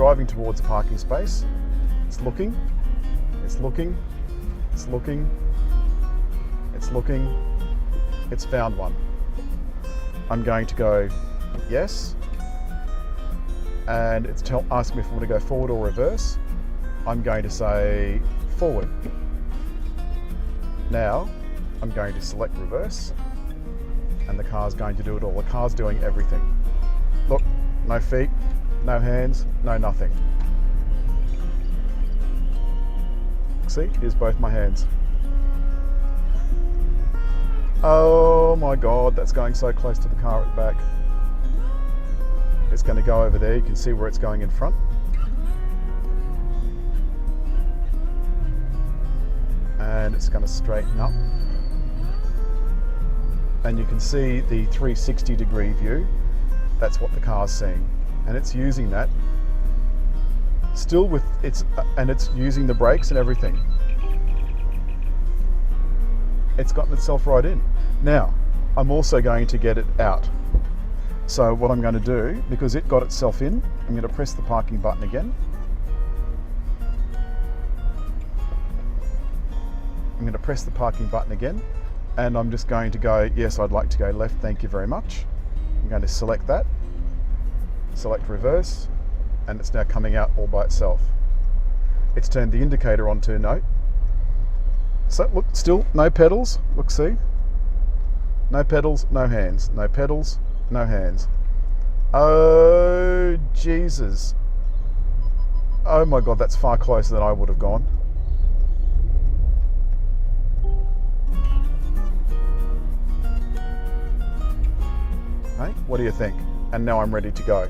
driving towards a parking space. It's looking, it's looking, it's looking, it's looking, it's found one. I'm going to go yes, and it's asking me if I want to go forward or reverse. I'm going to say forward. Now, I'm going to select reverse, and the car's going to do it all. The car's doing everything. Look, no feet, no hands, no nothing. See, here's both my hands. Oh my God, that's going so close to the car at the back. It's going to go over there. You can see where it's going in front. And it's going to straighten up. And you can see the 360-degree view. That's what the car's seeing. And it's using that. Still with and it's using the brakes and everything. It's gotten itself right in. Now, I'm also going to get it out. So what I'm going to do, because it got itself in, I'm going to press the parking button again. I'm going to press the parking button again, and I'm just going to go, yes, I'd like to go left, thank you very much. I'm going to select that, select reverse, and it's now coming out all by itself. It's turned the indicator on to no. So look, still no pedals, look, see? No pedals, no hands, no pedals, no hands. Oh, Jesus. Oh my God, that's far closer than I would have gone. Hey, what do you think? And now I'm ready to go.